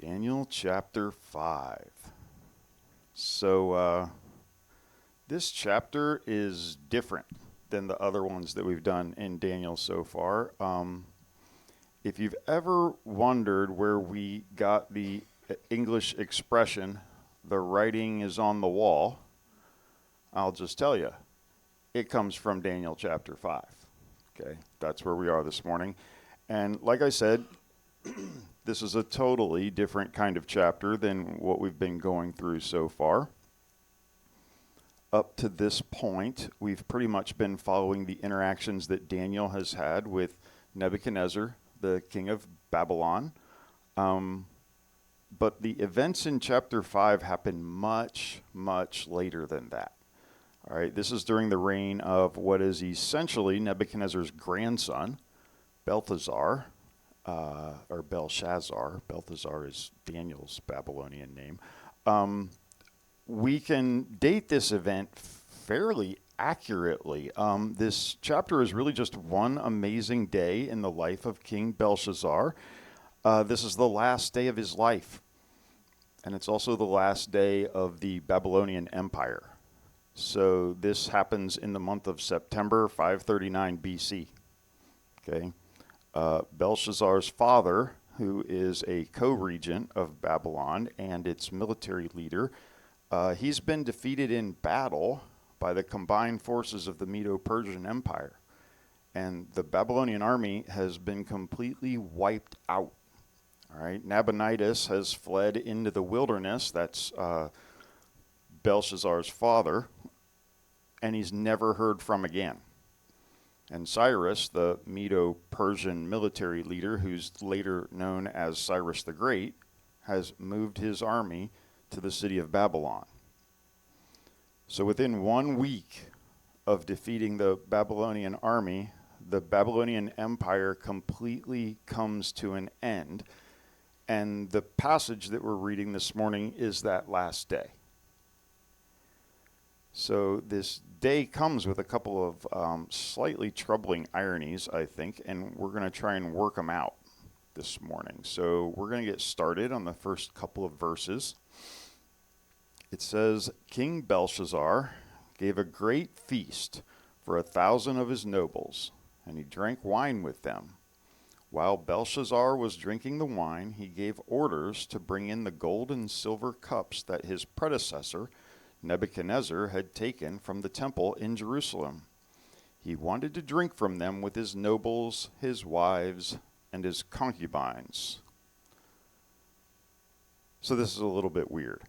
Daniel chapter 5. So, this chapter is different than the other ones that we've done in Daniel so far. If you've ever wondered where we got the English expression, the writing is on the wall, I'll just tell you, it comes from Daniel chapter 5. Okay, that's where we are this morning. And like I said, this is a totally different kind of chapter than what we've been going through so far. Up to this point, we've pretty much been following the interactions that Daniel has had with Nebuchadnezzar, the king of Babylon. But the events in chapter 5 happen much, much later than that. All right, this is during the reign of what is essentially Nebuchadnezzar's grandson, Belteshazzar, or Belshazzar. Belteshazzar is Daniel's Babylonian name. We can date this event fairly accurately. This chapter is really just one amazing day in the life of King Belshazzar. This is the last day of his life, and it's also the last day of the Babylonian Empire. So this happens in the month of September 539 BC. Okay. Belshazzar's father, who is a co-regent of Babylon and its military leader, he's been defeated in battle by the combined forces of the Medo-Persian Empire. And the Babylonian army has been completely wiped out. All right, Nabonidus has fled into the wilderness. That's Belshazzar's father, and he's never heard from again. And Cyrus, the Medo-Persian military leader, who's later known as Cyrus the Great, has moved his army to the city of Babylon. So within 1 week of defeating the Babylonian army, the Babylonian Empire completely comes to an end. And the passage that we're reading this morning is that last day. So this day comes with a couple of slightly troubling ironies, I think, and we're going to try and work them out this morning. So we're going to get started on the first couple of verses. It says, King Belshazzar gave a great feast for 1,000 of his nobles, and he drank wine with them. While Belshazzar was drinking the wine, he gave orders to bring in the gold and silver cups that his predecessor, Nebuchadnezzar, had taken from the temple in Jerusalem. He wanted to drink from them with his nobles, his wives, and his concubines. So this is a little bit weird.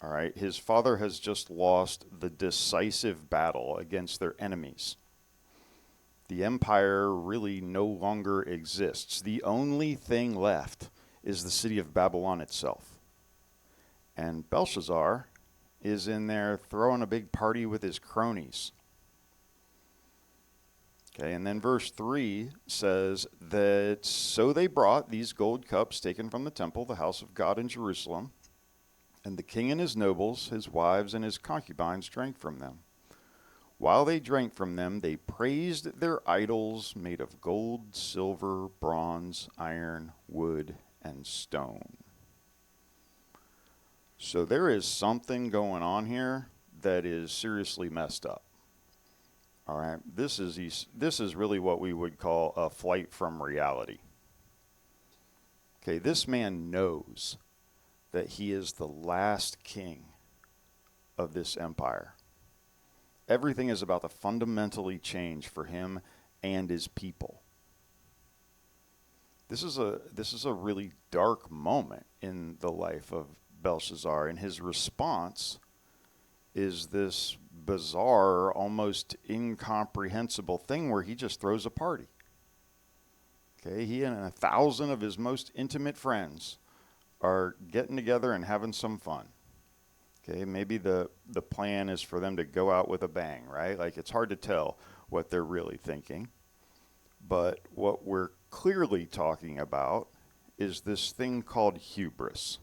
All right, his father has just lost the decisive battle against their enemies. The empire really no longer exists. The only thing left is the city of Babylon itself. And Belshazzar is in there throwing a big party with his cronies. Okay, and then verse 3 says that so they brought these gold cups taken from the temple, the house of God in Jerusalem, and the king and his nobles, his wives, and his concubines drank from them. While they drank from them, they praised their idols made of gold, silver, bronze, iron, wood, and stone. So there is something going on here that is seriously messed up. All right, this is really what we would call a flight from reality. Okay, this man knows that he is the last king of this empire. Everything is about to fundamentally change for him and his people. This is a really dark moment in the life of Belshazzar, and his response is this bizarre, almost incomprehensible thing where he just throws a party. Okay, he and 1,000 of his most intimate friends are getting together and having some fun. Okay, maybe the plan is for them to go out with a bang, right? Like, it's hard to tell what they're really thinking. But what we're clearly talking about is this thing called hubris.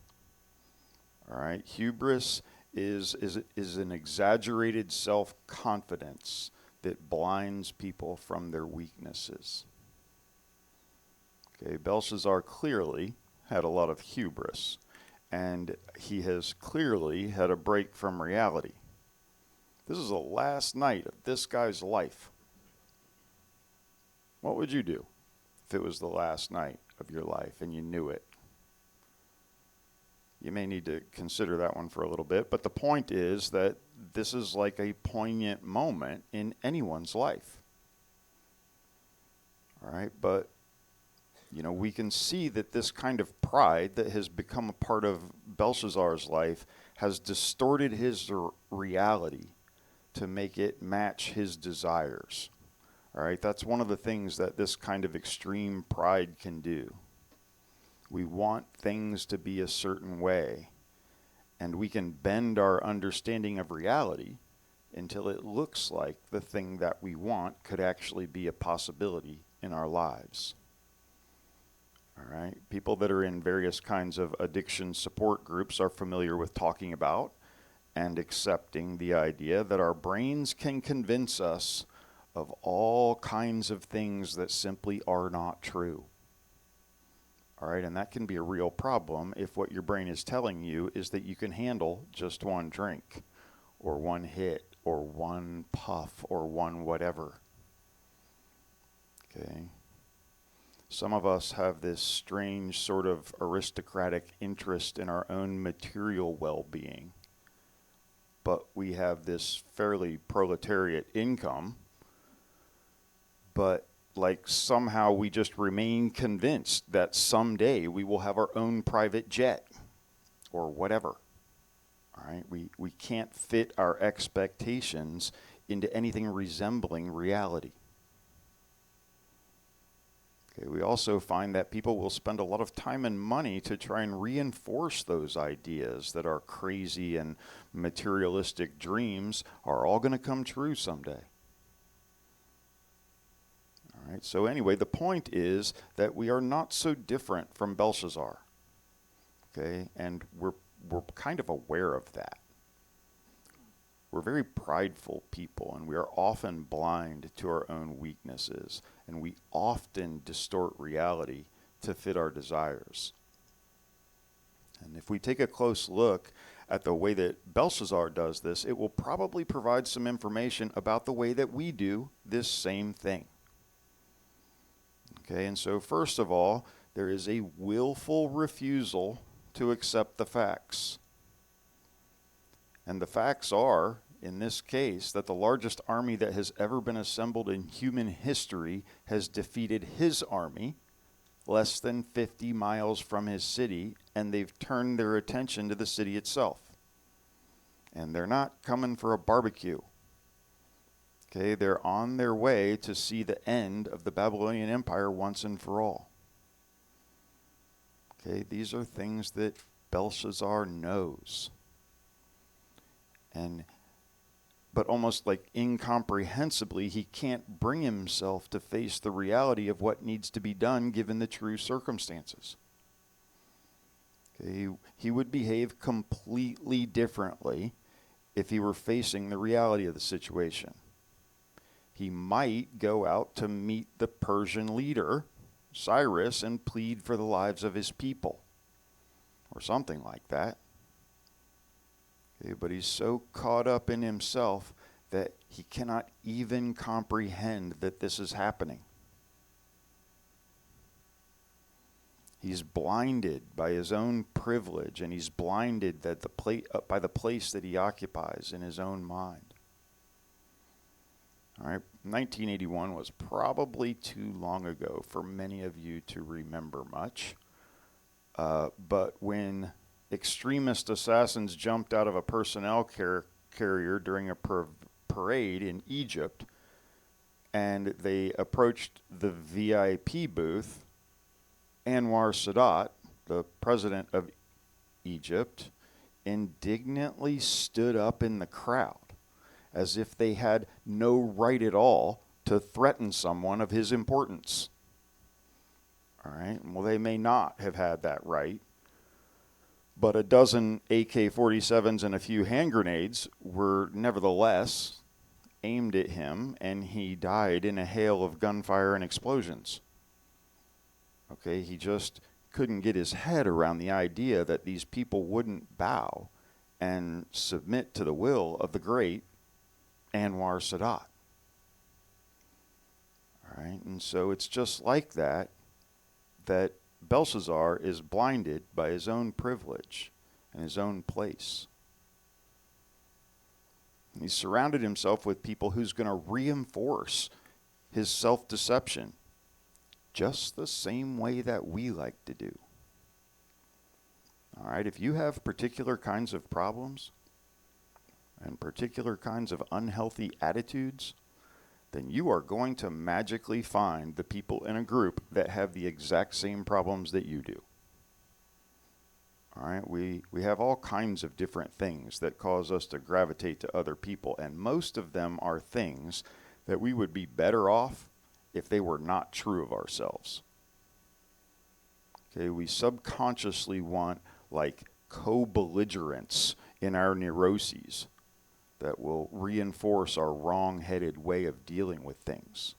All right, hubris is an exaggerated self-confidence that blinds people from their weaknesses. Okay, Belshazzar clearly had a lot of hubris, and he has clearly had a break from reality. This is the last night of this guy's life. What would you do if it was the last night of your life and you knew it? You may need to consider that one for a little bit, but the point is that this is like a poignant moment in anyone's life. All right, but we can see that this kind of pride that has become a part of Belshazzar's life has distorted his reality to make it match his desires. All right, that's one of the things that this kind of extreme pride can do. We want things to be a certain way, and we can bend our understanding of reality until it looks like the thing that we want could actually be a possibility in our lives. All right, people that are in various kinds of addiction support groups are familiar with talking about and accepting the idea that our brains can convince us of all kinds of things that simply are not true. All right, and that can be a real problem if what your brain is telling you is that you can handle just one drink, or one hit, or one puff, or one whatever. Okay. Some of us have this strange sort of aristocratic interest in our own material well-being, but we have this fairly proletariat income, but like somehow we just remain convinced that someday we will have our own private jet or whatever. All right, we can't fit our expectations into anything resembling reality. Okay, we also find that people will spend a lot of time and money to try and reinforce those ideas that our crazy and materialistic dreams are all going to come true someday. All right, so anyway, the point is that we are not so different from Belshazzar. Okay, and we're kind of aware of that. We're very prideful people, and we are often blind to our own weaknesses, and we often distort reality to fit our desires. And if we take a close look at the way that Belshazzar does this, it will probably provide some information about the way that we do this same thing. Okay, and so first of all, there is a willful refusal to accept the facts. And the facts are, in this case, that the largest army that has ever been assembled in human history has defeated his army less than 50 miles from his city, and they've turned their attention to the city itself. And they're not coming for a barbecue. Okay, they're on their way to see the end of the Babylonian Empire once and for all. Okay, these are things that Belshazzar knows. But almost like incomprehensibly, he can't bring himself to face the reality of what needs to be done given the true circumstances. Okay, he would behave completely differently if he were facing the reality of the situation. He might go out to meet the Persian leader, Cyrus, and plead for the lives of his people, or something like that. Okay, but he's so caught up in himself that he cannot even comprehend that this is happening. He's blinded by his own privilege, and he's blinded that by the place that he occupies in his own mind. All right, 1981 was probably too long ago for many of you to remember much. But when extremist assassins jumped out of a personnel carrier during a parade in Egypt, and they approached the VIP booth, Anwar Sadat, the president of Egypt, indignantly stood up in the crowd as if they had no right at all to threaten someone of his importance. All right, well, they may not have had that right, but a dozen AK-47s and a few hand grenades were nevertheless aimed at him, and he died in a hail of gunfire and explosions. Okay, he just couldn't get his head around the idea that these people wouldn't bow and submit to the will of the great Anwar Sadat. All right, and so it's just like that, that Belshazzar is blinded by his own privilege and his own place. And he's surrounded himself with people who's going to reinforce his self-deception just the same way that we like to do. All right, if you have particular kinds of problems and particular kinds of unhealthy attitudes, then you are going to magically find the people in a group that have the exact same problems that you do. All right, we have all kinds of different things that cause us to gravitate to other people, and most of them are things that we would be better off if they were not true of ourselves. Okay, we subconsciously want like co-belligerence in our neuroses that will reinforce our wrong-headed way of dealing with things.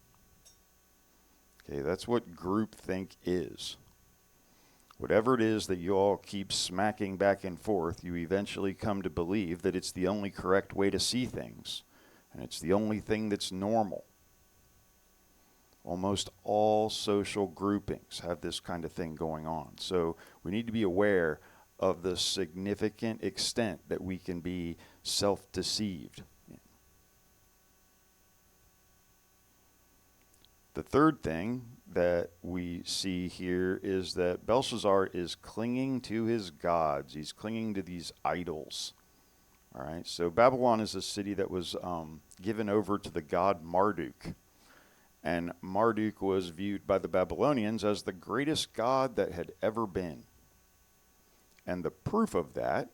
Okay, that's what groupthink is. Whatever it is that you all keep smacking back and forth, you eventually come to believe that it's the only correct way to see things, and it's the only thing that's normal. Almost all social groupings have this kind of thing going on. So we need to be aware of the significant extent that we can be self-deceived. The third thing that we see here is that Belshazzar is clinging to his gods. He's clinging to these idols. All right, so Babylon is a city that was given over to the god Marduk. And Marduk was viewed by the Babylonians as the greatest god that had ever been. And the proof of that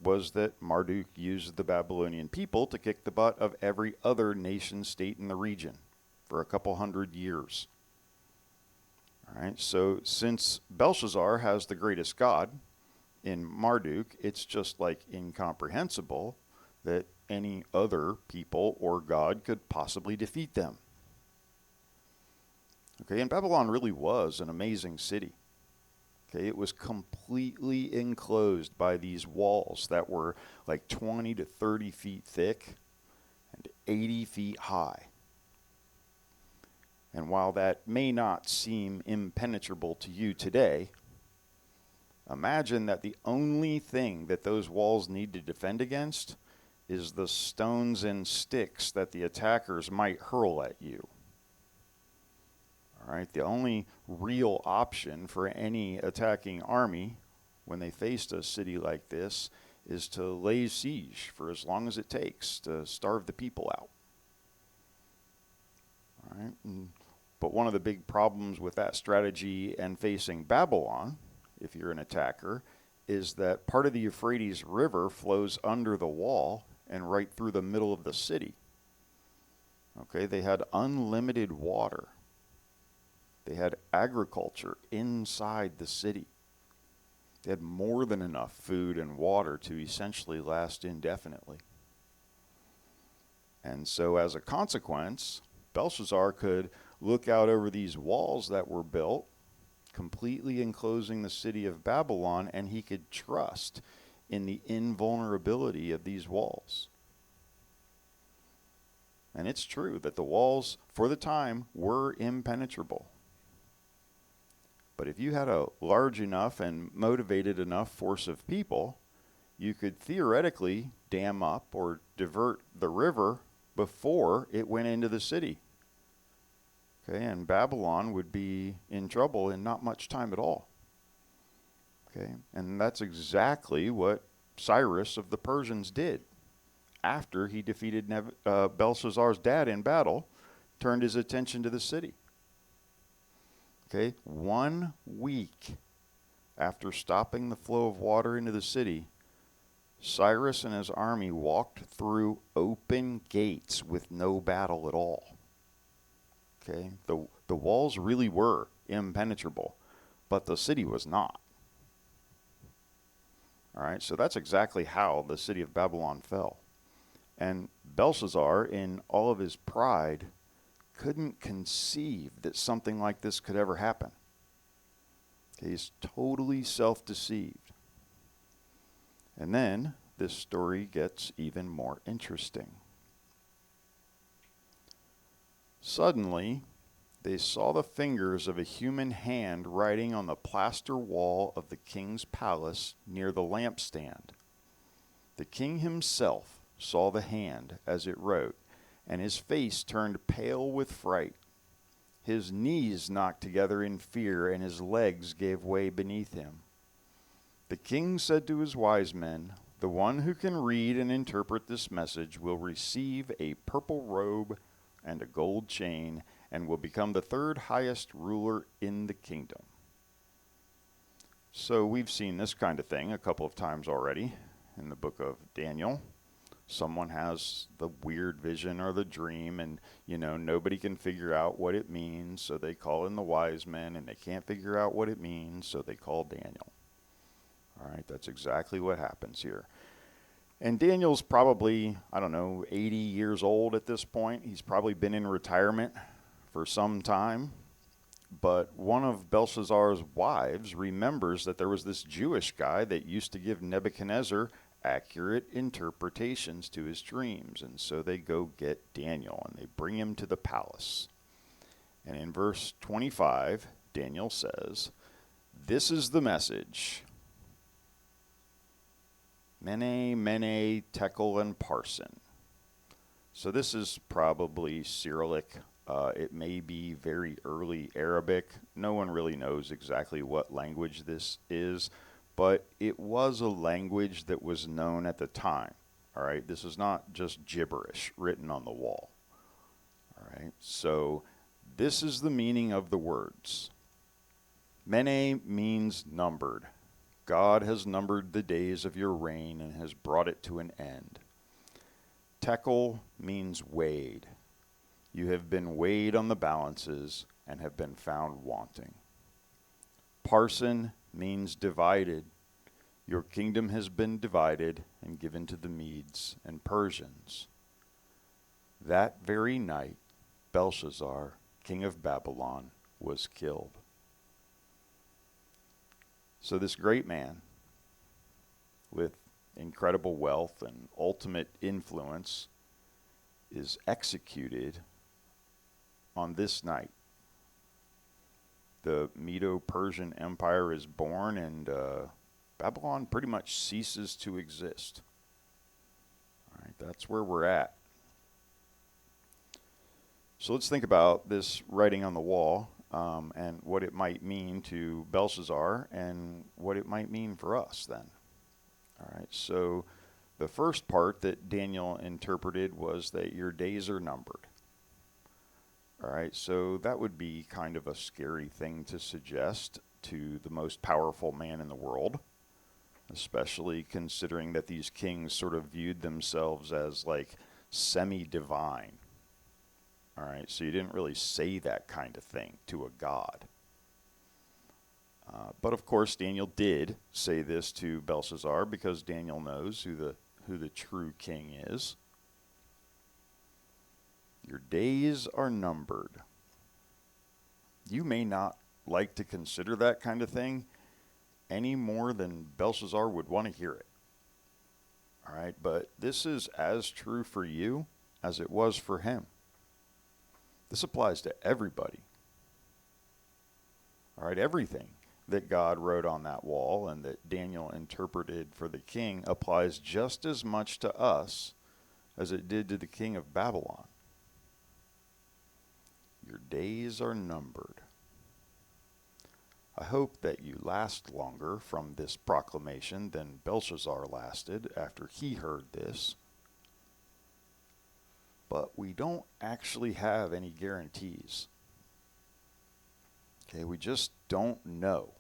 was that Marduk used the Babylonian people to kick the butt of every other nation state in the region for a couple hundred years. All right, so since Belshazzar has the greatest god in Marduk, it's just like incomprehensible that any other people or god could possibly defeat them. Okay, and Babylon really was an amazing city. Okay, it was completely enclosed by these walls that were like 20 to 30 feet thick and 80 feet high. And while that may not seem impenetrable to you today, imagine that the only thing that those walls need to defend against is the stones and sticks that the attackers might hurl at you. All right, the only real option for any attacking army when they faced a city like this is to lay siege for as long as it takes to starve the people out. All right, but one of the big problems with that strategy and facing Babylon, if you're an attacker, is that part of the Euphrates River flows under the wall and right through the middle of the city. Okay, they had unlimited water. They had agriculture inside the city. They had more than enough food and water to essentially last indefinitely. And so as a consequence, Belshazzar could look out over these walls that were built, completely enclosing the city of Babylon, and he could trust in the invulnerability of these walls. And it's true that the walls, for the time, were impenetrable. But if you had a large enough and motivated enough force of people, you could theoretically dam up or divert the river before it went into the city. Okay, and Babylon would be in trouble in not much time at all. Okay, and that's exactly what Cyrus of the Persians did. After he defeated Belshazzar's dad in battle, turned his attention to the city. Okay, 1 week after stopping the flow of water into the city, Cyrus and his army walked through open gates with no battle at all. Okay, the walls really were impenetrable, but the city was not. All right, so that's exactly how the city of Babylon fell. And Belshazzar, in all of his pride, couldn't conceive that something like this could ever happen. Okay, he's totally self-deceived. And then this story gets even more interesting. Suddenly, they saw the fingers of a human hand writing on the plaster wall of the king's palace near the lampstand. The king himself saw the hand as it wrote, and his face turned pale with fright. His knees knocked together in fear, and his legs gave way beneath him. The king said to his wise men, "The one who can read and interpret this message will receive a purple robe and a gold chain, and will become the third highest ruler in the kingdom." So we've seen this kind of thing a couple of times already in the book of Daniel. Someone has the weird vision or the dream, and nobody can figure out what it means, so they call in the wise men, and they can't figure out what it means, so they call Daniel. All right, that's exactly what happens here. And Daniel's probably, 80 years old at this point. He's probably been in retirement for some time. But one of Belshazzar's wives remembers that there was this Jewish guy that used to give Nebuchadnezzar accurate interpretations to his dreams. And so they go get Daniel and they bring him to the palace. And in verse 25, Daniel says, "This is the message. Mene, Mene, Tekel, and Parsin." So this is probably Cyrillic. It may be very early Arabic. No one really knows exactly what language this is, but it was a language that was known at the time. All right, this is not just gibberish written on the wall. All right, so this is the meaning of the words. Mene means numbered. God has numbered the days of your reign and has brought it to an end. Tekel means weighed. You have been weighed on the balances and have been found wanting. Parsin means divided. Your kingdom has been divided and given to the Medes and Persians. That very night, Belshazzar, king of Babylon, was killed. So this great man with incredible wealth and ultimate influence is executed on this night. The Medo-Persian Empire is born, and Babylon pretty much ceases to exist. All right, that's where we're at. So let's think about this writing on the wall and what it might mean to Belshazzar and what it might mean for us then. All right, so the first part that Daniel interpreted was that your days are numbered. All right, so that would be kind of a scary thing to suggest to the most powerful man in the world, especially considering that these kings sort of viewed themselves as like semi-divine. All right, so you didn't really say that kind of thing to a god. But of course, Daniel did say this to Belshazzar because Daniel knows who the true king is. Your days are numbered. You may not like to consider that kind of thing any more than Belshazzar would want to hear it. All right, but this is as true for you as it was for him. This applies to everybody. All right, everything that God wrote on that wall and that Daniel interpreted for the king applies just as much to us as it did to the king of Babylon. Your days are numbered. I hope that you last longer from this proclamation than Belshazzar lasted after he heard this. But we don't actually have any guarantees. Okay, we just don't know.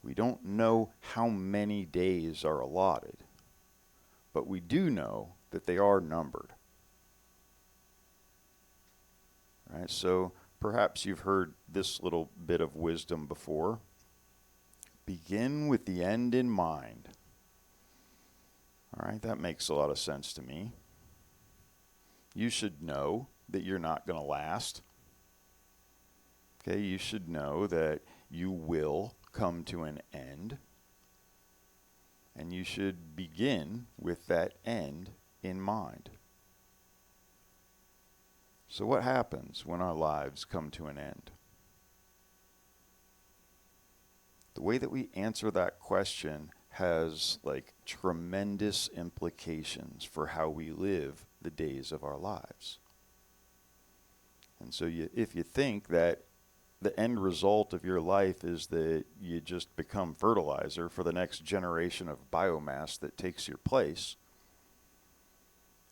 We don't know how many days are allotted, but we do know that they are numbered. All right, so perhaps you've heard this little bit of wisdom before. Begin with the end in mind. All right, that makes a lot of sense to me. You should know that you're not going to last. Okay, you should know that you will come to an end, and you should begin with that end in mind. So what happens when our lives come to an end? The way that we answer that question has tremendous implications for how we live the days of our lives. And so if you think that the end result of your life is that you just become fertilizer for the next generation of biomass that takes your place,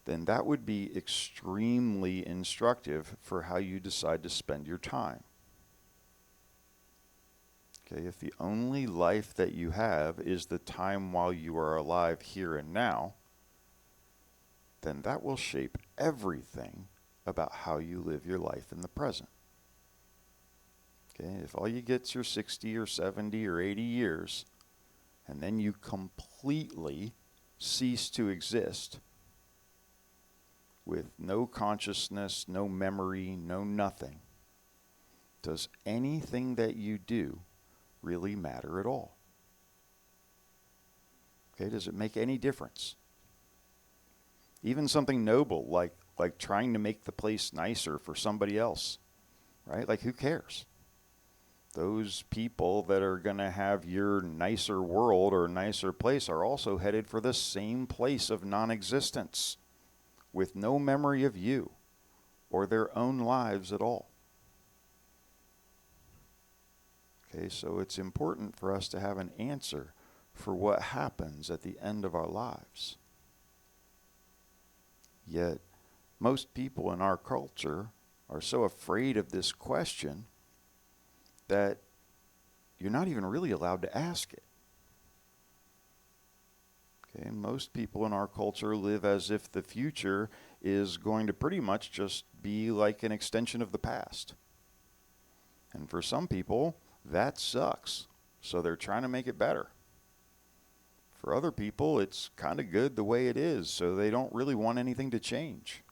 then that would be extremely instructive for how you decide to spend your time. Okay, if the only life that you have is the time while you are alive here and now, then that will shape everything about how you live your life in the present. Okay, if all you get's your 60 or 70 or 80 years, and then you completely cease to exist with no consciousness, no memory, no nothing, does anything that you do really matter at all? Okay, does it make any difference? Even something noble like trying to make the place nicer for somebody else, right? Like, who cares? Those people that are going to have your nicer world or nicer place are also headed for the same place of non-existence with no memory of you or their own lives at all. Okay, so it's important for us to have an answer for what happens at the end of our lives. Yet, most people in our culture are so afraid of this question that you're not even really allowed to ask it. Okay, and most people in our culture live as if the future is going to pretty much just be like an extension of the past. And for some people, that sucks, so they're trying to make it better. For other people, it's kind of good the way it is, so they don't really want anything to change.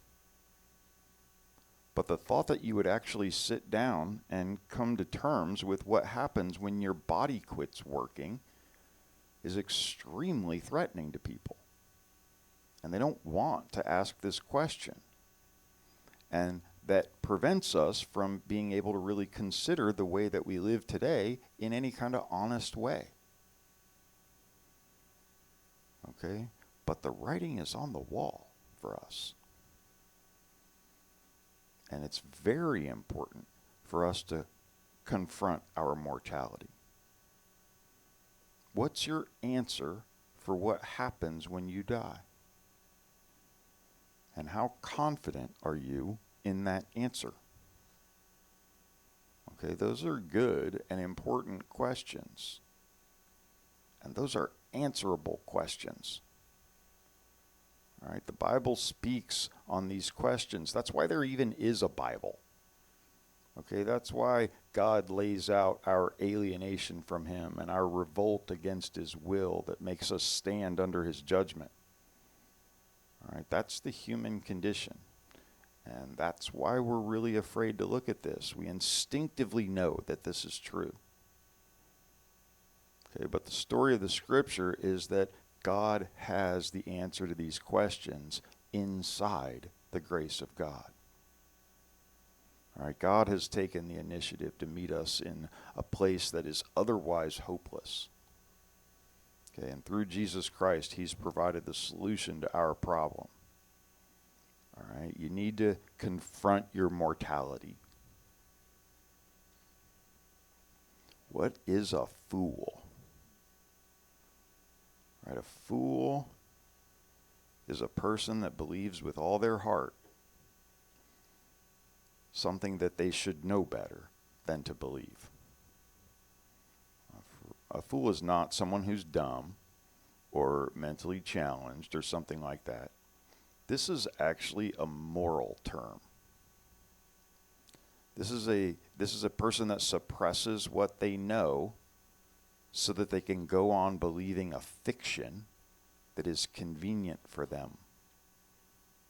But the thought that you would actually sit down and come to terms with what happens when your body quits working is extremely threatening to people. And they don't want to ask this question. And that prevents us from being able to really consider the way that we live today in any kind of honest way. Okay? But the writing is on the wall for us. And it's very important for us to confront our mortality. What's your answer for what happens when you die? And how confident are you in that answer? Okay, those are good and important questions. And those are answerable questions. All right, the Bible speaks on these questions. That's why there even is a Bible. Okay, that's why God lays out our alienation from him and our revolt against his will that makes us stand under his judgment. All right, that's the human condition. And that's why we're really afraid to look at this. We instinctively know that this is true. Okay, but the story of the scripture is that God has the answer to these questions inside the grace of God. All right, God has taken the initiative to meet us in a place that is otherwise hopeless. Okay, and through Jesus Christ, he's provided the solution to our problem. All right, you need to confront your mortality. What is a fool? Right, a fool is a person that believes with all their heart something that they should know better than to believe. A fool is not someone who's dumb or mentally challenged or something like that. This is actually a moral term. This is a person that suppresses what they know so that they can go on believing a fiction that is convenient for them,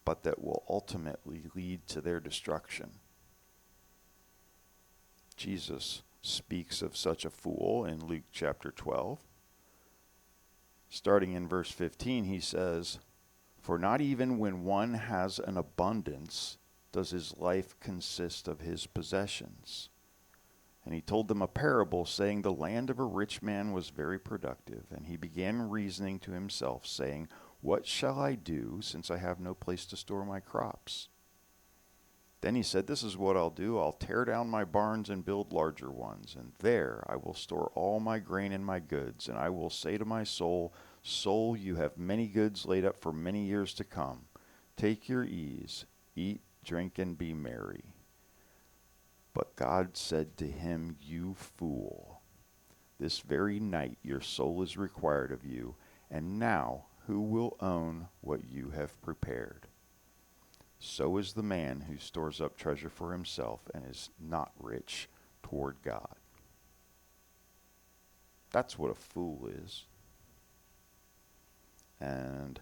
but that will ultimately lead to their destruction. Jesus speaks of such a fool in Luke chapter 12. Starting in verse 15, he says, "For not even when one has an abundance does his life consist of his possessions." And he told them a parable, saying, "The land of a rich man was very productive. And he began reasoning to himself, saying, 'What shall I do, since I have no place to store my crops?' Then he said, 'This is what I'll do. I'll tear down my barns and build larger ones. And there I will store all my grain and my goods. And I will say to my soul, Soul, you have many goods laid up for many years to come. Take your ease, eat, drink, and be merry.' But God said to him, 'You fool, this very night your soul is required of you, and now who will own what you have prepared? So is the man who stores up treasure for himself and is not rich toward God.'" That's what a fool is. And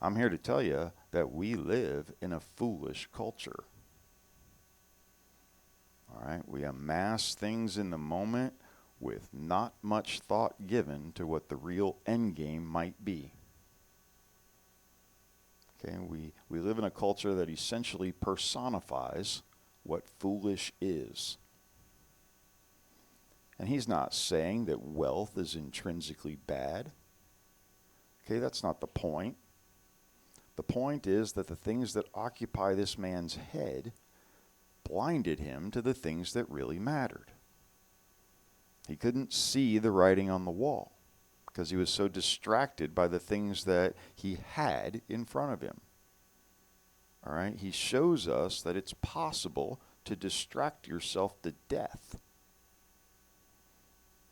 I'm here to tell you that we live in a foolish culture. All right, we amass things in the moment with not much thought given to what the real end game might be. Okay, we live in a culture that essentially personifies what foolish is. And he's not saying that wealth is intrinsically bad. Okay, that's not the point. The point is that the things that occupy this man's head blinded him to the things that really mattered. He couldn't see the writing on the wall because he was so distracted by the things that he had in front of him. All right, he shows us that it's possible to distract yourself to death.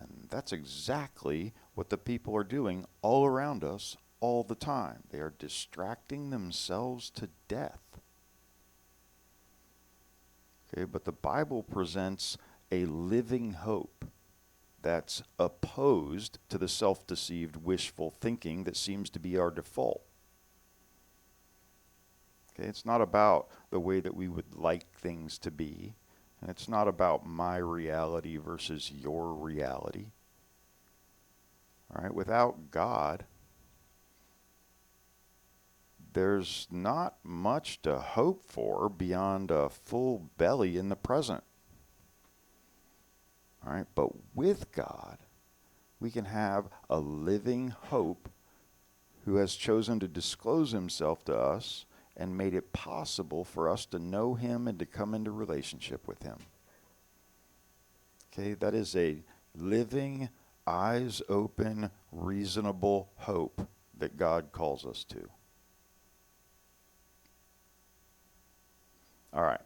And that's exactly what the people are doing all around us all the time. They are distracting themselves to death. Okay, but the Bible presents a living hope that's opposed to the self-deceived wishful thinking that seems to be our default. Okay, it's not about the way that we would like things to be, and it's not about my reality versus your reality. All right, without God, there's not much to hope for beyond a full belly in the present. All right, but with God, we can have a living hope who has chosen to disclose himself to us and made it possible for us to know him and to come into relationship with him. Okay, that is a living, eyes open, reasonable hope that God calls us to. All right.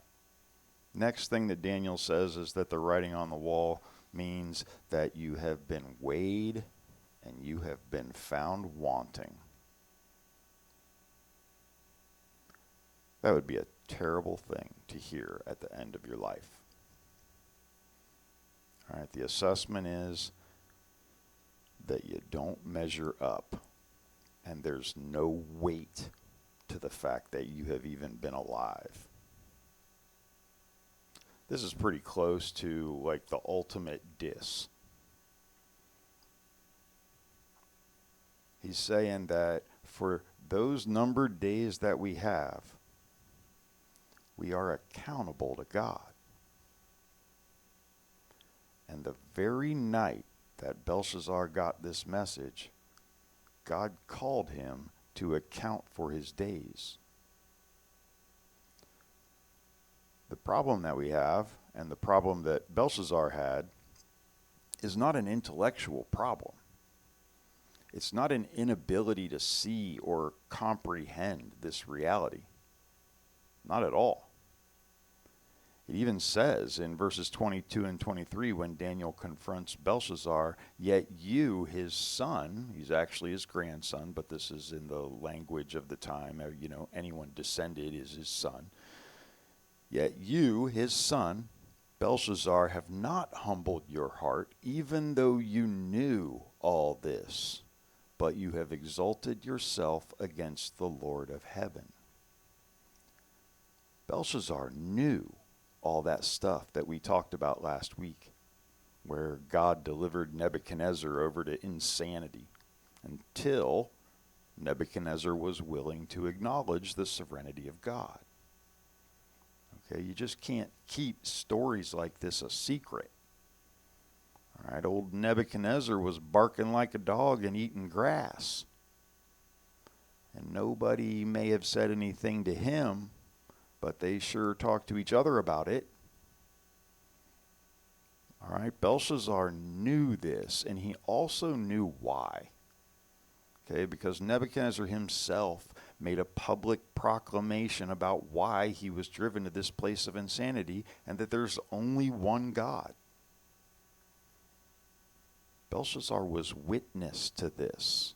Next thing that Daniel says is that the writing on the wall means that you have been weighed and you have been found wanting. That would be a terrible thing to hear at the end of your life. All right, the assessment is that you don't measure up, and there's no weight to the fact that you have even been alive. This is pretty close to like the ultimate diss. He's saying that for those numbered days that we have, we are accountable to God. And the very night that Belshazzar got this message, God called him to account for his days. The problem that we have, and the problem that Belshazzar had, is not an intellectual problem. It's not an inability to see or comprehend this reality. Not at all. It even says in verses 22 and 23 when Daniel confronts Belshazzar, "Yet you, his son," he's actually his grandson, but this is in the language of the time, anyone descended is his son. "Yet you, his son, Belshazzar, have not humbled your heart, even though you knew all this, but you have exalted yourself against the Lord of heaven." Belshazzar knew all that stuff that we talked about last week. where God delivered Nebuchadnezzar over to insanity until Nebuchadnezzar was willing to acknowledge the sovereignty of God. Okay, you just can't keep stories like this a secret. All right, old Nebuchadnezzar was barking like a dog and eating grass. And nobody may have said anything to him, but they sure talked to each other about it. All right, Belshazzar knew this, and he also knew why. Okay, because Nebuchadnezzar himself made a public proclamation about why he was driven to this place of insanity and that there's only one God. Belshazzar was witness to this.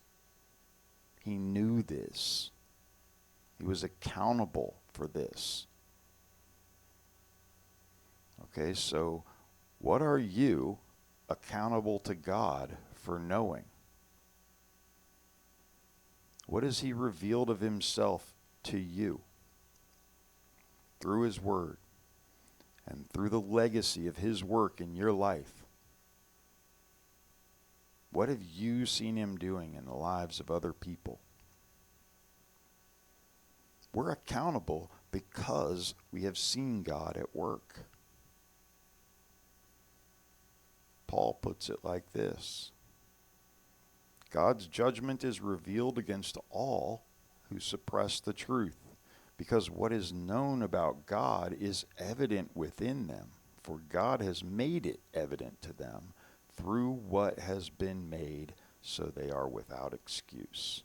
He knew this. He was accountable for this. Okay, so what are you accountable to God for knowing? What has he revealed of himself to you through his word and through the legacy of his work in your life? What have you seen him doing in the lives of other people? We're accountable because we have seen God at work. Paul puts it like this: God's judgment is revealed against all who suppress the truth, because what is known about God is evident within them, for God has made it evident to them through what has been made, so they are without excuse.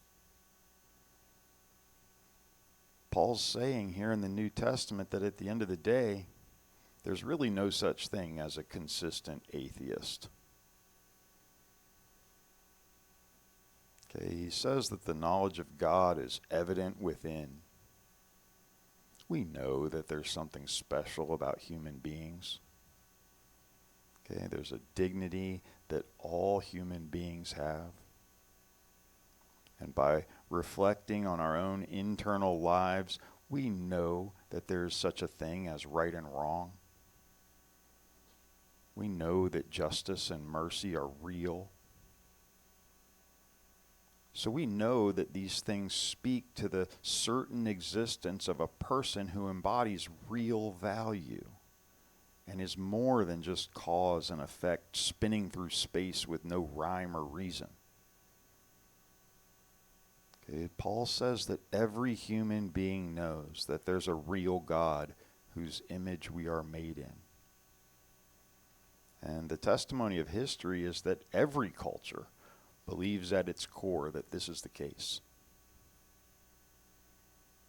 Paul's saying here in the New Testament that at the end of the day, there's really no such thing as a consistent atheist. Okay, he says that the knowledge of God is evident within. We know that there's something special about human beings. Okay, there's a dignity that all human beings have. And by reflecting on our own internal lives, we know that there's such a thing as right and wrong. We know that justice and mercy are real. So we know that these things speak to the certain existence of a person who embodies real value and is more than just cause and effect spinning through space with no rhyme or reason. Okay, Paul says that every human being knows that there's a real God whose image we are made in. And the testimony of history is that every culture believes at its core that this is the case.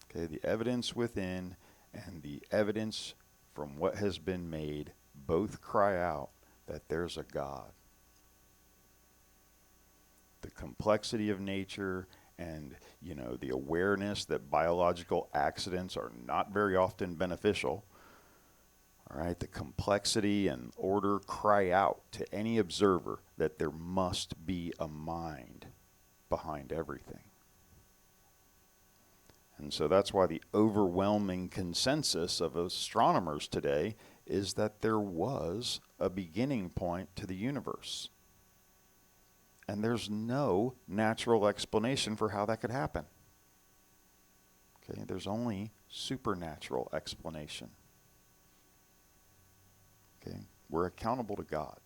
Okay, the evidence within and the evidence from what has been made both cry out that there's a God. The complexity of nature and, the awareness that biological accidents are not very often beneficial. All right, the complexity and order cry out to any observer that there must be a mind behind everything. And so that's why the overwhelming consensus of astronomers today is that there was a beginning point to the universe. And there's no natural explanation for how that could happen. Okay, there's only supernatural explanation. Okay, we're accountable to God.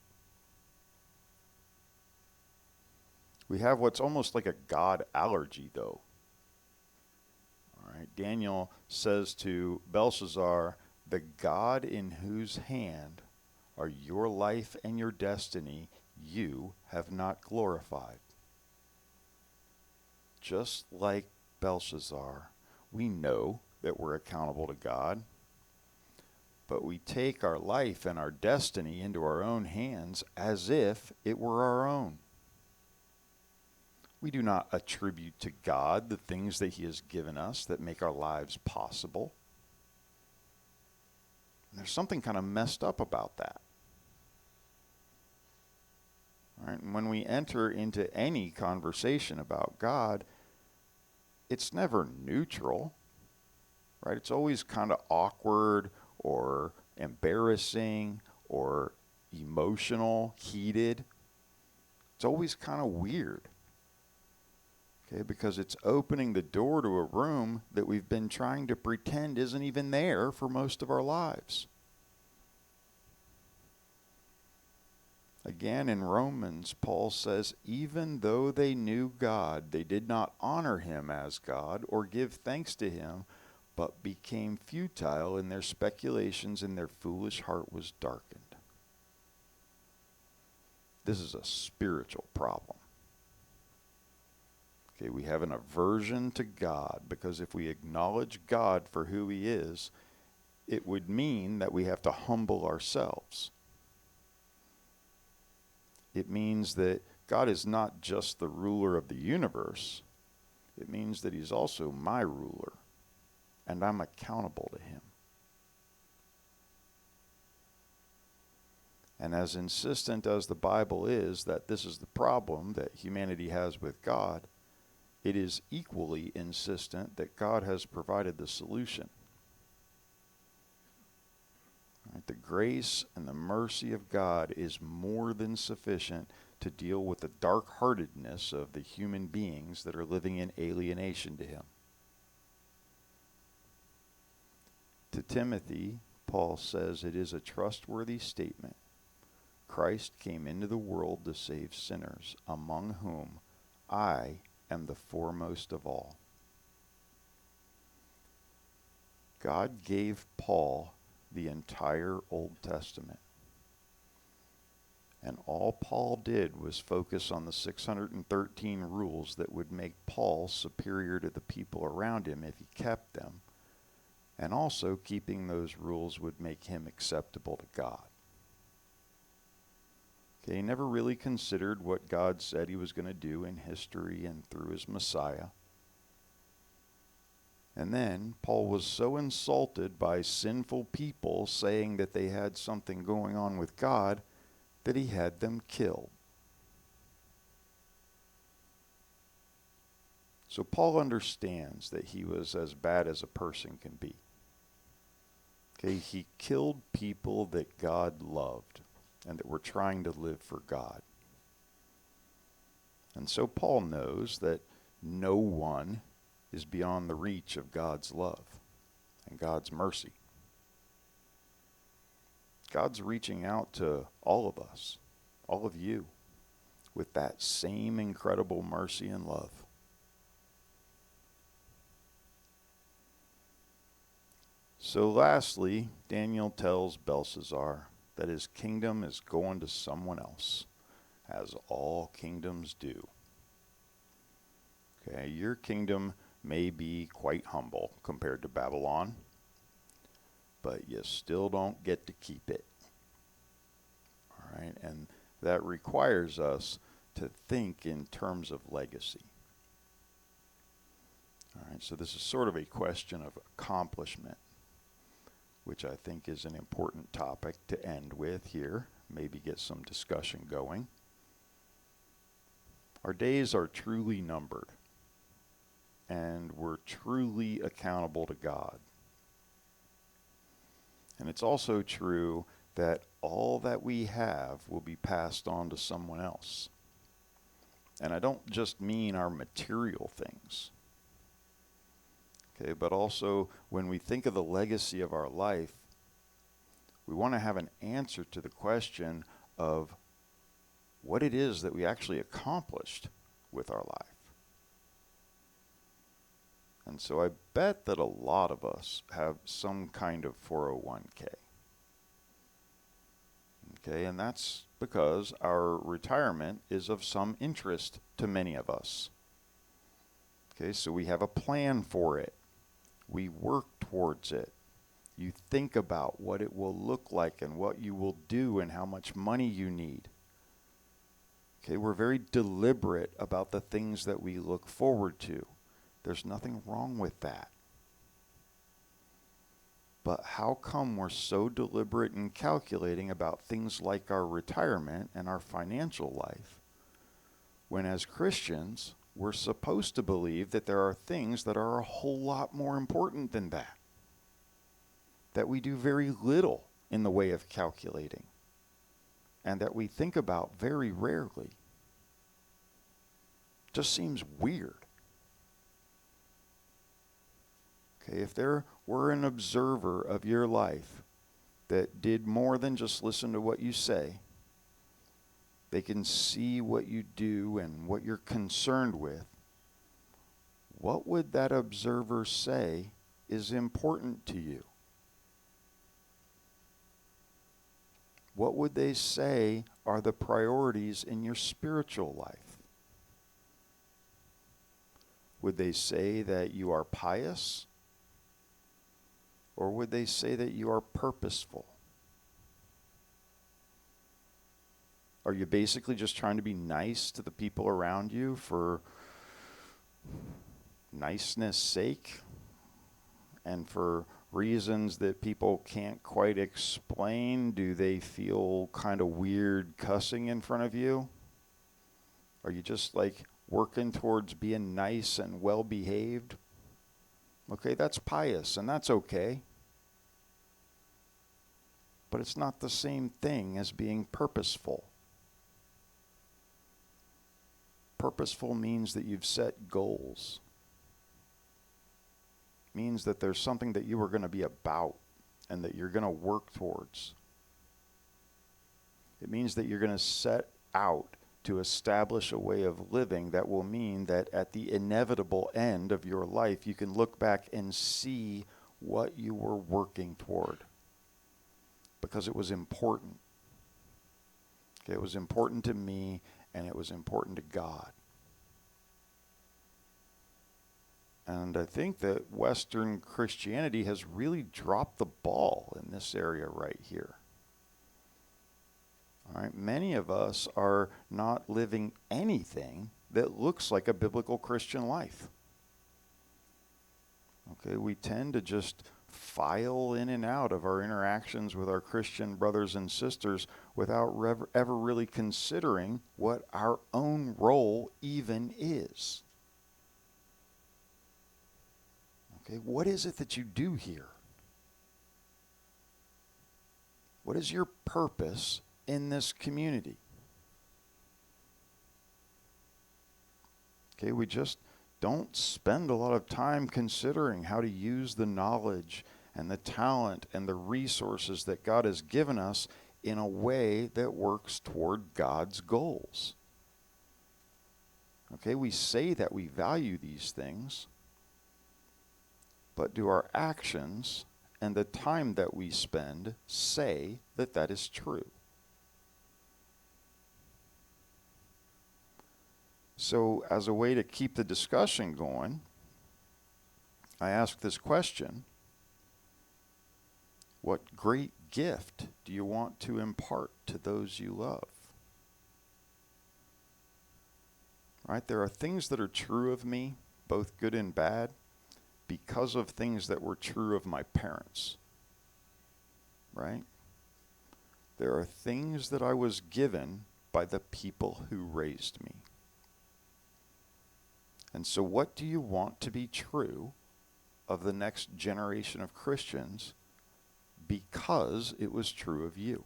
We have what's almost like a God allergy, though. All right, Daniel says to Belshazzar, "The God in whose hand are your life and your destiny, you have not glorified." Just like Belshazzar, we know that we're accountable to God, but we take our life and our destiny into our own hands as if it were our own. We do not attribute to God the things that he has given us that make our lives possible. And there's something kind of messed up about that. All right? And when we enter into any conversation about God, it's never neutral, right? It's always kind of awkward or embarrassing or emotional, heated. It's always kind of weird. Okay, because it's opening the door to a room that we've been trying to pretend isn't even there for most of our lives. Again, in Romans, Paul says, even though they knew God, they did not honor him as God or give thanks to him, but became futile in their speculations, and their foolish heart was darkened. This is a spiritual problem. Okay, we have an aversion to God because if we acknowledge God for who he is, it would mean that we have to humble ourselves. It means that God is not just the ruler of the universe. It means that he's also my ruler, and I'm accountable to him. And as insistent as the Bible is that this is the problem that humanity has with God, it is equally insistent that God has provided the solution. Right? The grace and the mercy of God is more than sufficient to deal with the dark-heartedness of the human beings that are living in alienation to him. To Timothy, Paul says it is a trustworthy statement. Christ came into the world to save sinners, among whom I am the foremost of all. God gave Paul the entire Old Testament. And all Paul did was focus on the 613 rules that would make Paul superior to the people around him if he kept them. And also keeping those rules would make him acceptable to God. Okay, he never really considered what God said he was going to do in history and through his Messiah. And then Paul was so insulted by sinful people saying that they had something going on with God that he had them killed. So Paul understands that he was as bad as a person can be. Okay, he killed people that God loved and that were trying to live for God. And so Paul knows that no one is beyond the reach of God's love and God's mercy. God's reaching out to all of us, all of you, with that same incredible mercy and love. So lastly, Daniel tells Belshazzar that his kingdom is going to someone else, as all kingdoms do. Okay, your kingdom may be quite humble compared to Babylon, but you still don't get to keep it. All right, and that requires us to think in terms of legacy. All right, so this is sort of a question of accomplishment, which I think is an important topic to end with here, maybe get some discussion going. Our days are truly numbered, and we're truly accountable to God. And it's also true that all that we have will be passed on to someone else. And I don't just mean our material things. Okay, but also when we think of the legacy of our life, we want to have an answer to the question of what it is that we actually accomplished with our life. And so I bet that a lot of us have some kind of 401k. Okay, and that's because our retirement is of some interest to many of us. Okay, so we have a plan for it. We work towards it. You think about what it will look like and what you will do and how much money you need. Okay, we're very deliberate about the things that we look forward to. There's nothing wrong with that. But how come we're so deliberate and calculating about things like our retirement and our financial life, when as Christians, we're supposed to believe that there are things that are a whole lot more important than that we do very little in the way of calculating? and that we think about very rarely. Just seems weird. Okay, if there were an observer of your life that did more than just listen to what you say, they can see what you do and what you're concerned with, what would that observer say is important to you? What would they say are the priorities in your spiritual life? Would they say that you are pious? Or would they say that you are purposeful? Are you basically just trying to be nice to the people around you for niceness sake and for reasons that people can't quite explain? Do they feel kind of weird cussing in front of you? Are you just like working towards being nice and well behaved? Okay, that's pious and that's okay. But it's not the same thing as being purposeful. Purposeful means that you've set goals. Means that there's something that you are going to be about and that you're going to work towards. It means that you're going to set out to establish a way of living that will mean that at the inevitable end of your life, you can look back and see what you were working toward. Because it was important. Okay, it was important to me and it was important to God. And I think that Western Christianity has really dropped the ball in this area right here. All right, many of us are not living anything that looks like a biblical Christian life. Okay, we tend to just file in and out of our interactions with our Christian brothers and sisters without ever really considering what our own role even is. Okay, what is it that you do here? What is your purpose in this community? Okay, we just don't spend a lot of time considering how to use the knowledge and the talent and the resources that God has given us in a way that works toward God's goals. Okay, we say that we value these things, but do our actions and the time that we spend say that that is true? So, as a way to keep the discussion going, I ask this question: what great gift do you want to impart to those you love? Right? There are things that are true of me, both good and bad, because of things that were true of my parents. Right? There are things that I was given by the people who raised me. And so what do you want to be true of the next generation of Christians because it was true of you?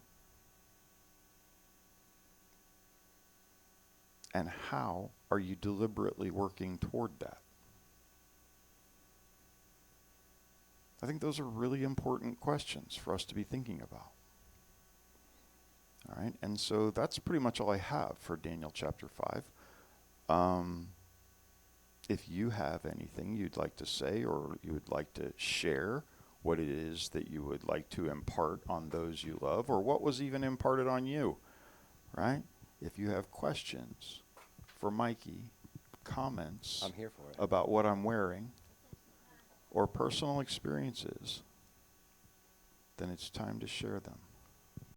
And how are you deliberately working toward that? I think those are really important questions for us to be thinking about. All right, and so that's pretty much all I have for Daniel chapter 5. If you have anything you'd like to say or you would like to share what it is that you would like to impart on those you love, or what was even imparted on you, right? If you have questions for Mikey, comments I'm here for it. about what I'm wearing, or personal experiences, then it's time to share them.